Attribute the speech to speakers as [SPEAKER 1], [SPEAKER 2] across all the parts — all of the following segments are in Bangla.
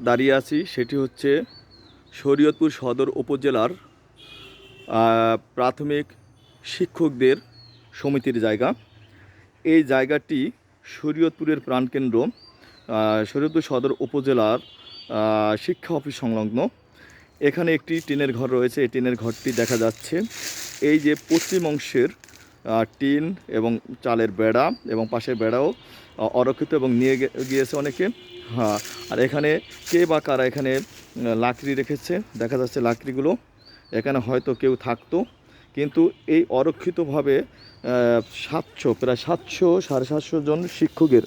[SPEAKER 1] দাঁড়িয়ে আছি সেটি হচ্ছে শরীয়তপুর সদর উপজেলার প্রাথমিক শিক্ষকদের সমিতির জায়গা। এই জায়গাটি শরীয়তপুরের প্রাণকেন্দ্র শরীয়তপুর সদর উপজেলার শিক্ষা অফিস সংলগ্ন। এখানে একটি টিনের ঘর রয়েছে। এই টিনের ঘরটি দেখা যাচ্ছে। এই যে পশ্চিম অংশের টিন এবং চালের বেড়া এবং পাশের বেড়াও অরক্ষিত এবং নিয়ে গিয়েছে অনেকে। হ্যাঁ, আর এখানে কে বা কারা এখানে লাকড়ি রেখেছে দেখা যাচ্ছে। লাকড়িগুলো এখানে হয়তো কেউ থাকতো, কিন্তু এই অরক্ষিতভাবে 700 প্রায় 700-750 জন শিক্ষকের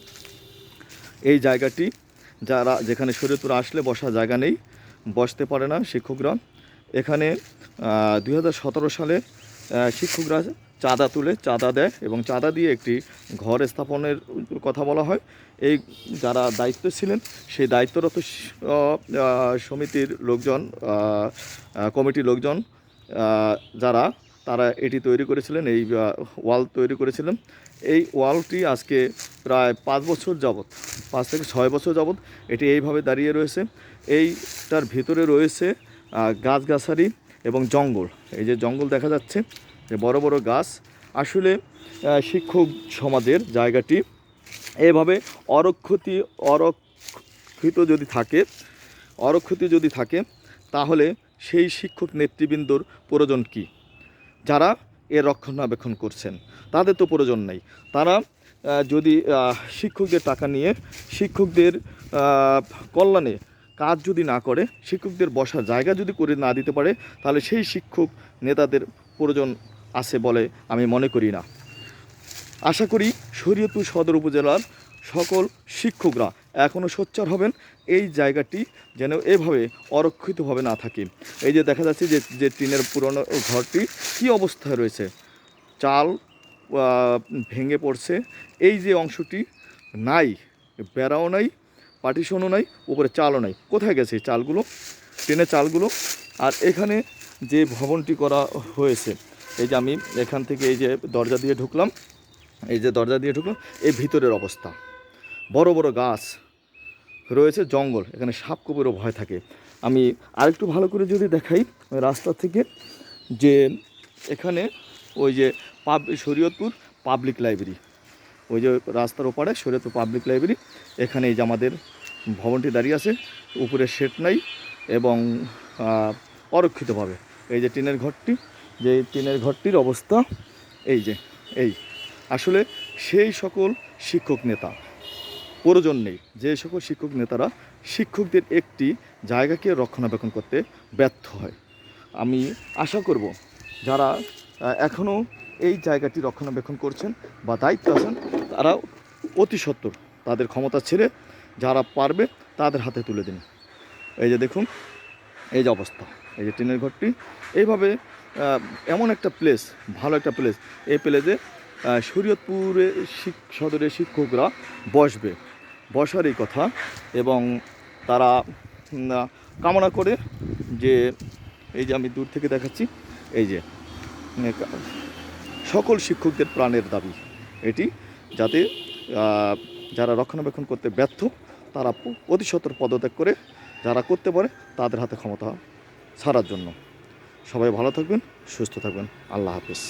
[SPEAKER 1] এই জায়গাটি, যেখানে শরীয়তপুর আসলে বসার জায়গা নেই, বসতে পারে না শিক্ষকরা। এখানে 2017 সালে শিক্ষকরা চাঁদা দেয় এবং চাঁদা দিয়ে একটি ঘর স্থাপনের কথা বলা হয়। এই যারা দায়িত্ব ছিলেন সেই দায়িত্বরত সমিতির লোকজন, কমিটির লোকজন তারা এটি তৈরি করেছিলেন, এই ওয়াল তৈরি করেছিলেন। এই ওয়ালটি আজকে প্রায় 5 বছর যাবৎ, 5 থেকে 6 বছর যাবৎ এটি এইভাবে দাঁড়িয়ে রয়েছে। এইটার ভিতরে রয়েছে গাছগাছালি এবং জঙ্গল। এই যে জঙ্গল দেখা যাচ্ছে, যে বড় বড় গাছ। আসলে শিক্ষক সমাজের জায়গাটি এভাবে অরক্ষিত যদি থাকে তাহলে সেই শিক্ষক নেতৃবৃন্দর প্রয়োজন কী? যারা এর রক্ষণাবেক্ষণ করছেন তাদের তো প্রয়োজন নেই। তারা যদি শিক্ষকদের টাকা নিয়ে শিক্ষকদের কল্যাণে কাজ যদি না করে, শিক্ষকদের বসার জায়গা যদি করে না দিতে পারে, তাহলে সেই শিক্ষক নেতাদের প্রয়োজন আছে বলে আমি মনে করি না। আশা করি শরীয়তপুর সদর উপজেলার সকল শিক্ষকরা এখনও সোচ্চার হবেন, এই জায়গাটি যেন এভাবে অরক্ষিতভাবে না থাকে। এই যে দেখা যাচ্ছে যে টিনের পুরনো ঘরটি কী অবস্থায় রয়েছে, চাল ভেঙে পড়ছে। এই যে অংশটি নাই, বেড়াও নাই, পার্টিশনও নাই, উপরে চালও নাই। কোথায় গেছে এই চালগুলো, টিনের চালগুলো? আর এখানে যে ভবনটি করা হয়েছে, এই যে আমি এখান থেকে এই যে দরজা দিয়ে ঢুকলাম, এই ভিতরের অবস্থা, বড় বড় গাছ রয়েছে, জঙ্গল, এখানে সাপ কুকুরও ভয় থাকে। আমি আরেকটু ভালো করে যদি দেখাই রাস্তা থেকে, যে এখানে ওই যে শরীয়তপুর পাবলিক লাইব্রেরি, ওই যে রাস্তার ওপারে শরীয়তপুর পাবলিক লাইব্রেরি, এখানে এই যে আমাদের ভবনটি দাঁড়িয়ে আছে, উপরে শেড নাই এবং অরক্ষিতভাবে এই যে টিনের ঘরটির অবস্থা এই আসলে সেই সকল শিক্ষক নেতা প্রয়োজন নেই, যে সকল শিক্ষক নেতারা শিক্ষকদের একটি জায়গাকে রক্ষণাবেক্ষণ করতে ব্যর্থ হয়। আমি আশা করব যারা এখনও এই জায়গাটি রক্ষণাবেক্ষণ করছেন বা দায়িত্ব আছেন, তারা অতি সত্বর তাদের ক্ষমতা ছেড়ে যারা পারবে তাদের হাতে তুলে দিন। এই যে দেখুন, এই যে অবস্থা, এই যে টিনের ঘরটি এইভাবে এমন একটা প্লেস, ভালো একটা প্লেস, এই প্লেসে শরীয়তপুরে সদরের শিক্ষকরা বসারই কথা। এবং তারা কামনা করে যে এই যে আমি দূর থেকে দেখাচ্ছি, এই যে সকল শিক্ষকদের প্রাণের দাবি এটি, যাতে যারা রক্ষণাবেক্ষণ করতে ব্যর্থ তারা অতি সত্বর পদত্যাগ করে যারা করতে পারে তাদের হাতে ক্ষমতা ছাড়ার জন্য। সবাই ভালো থাকবেন, সুস্থ থাকবেন। আল্লাহ হাফেজ।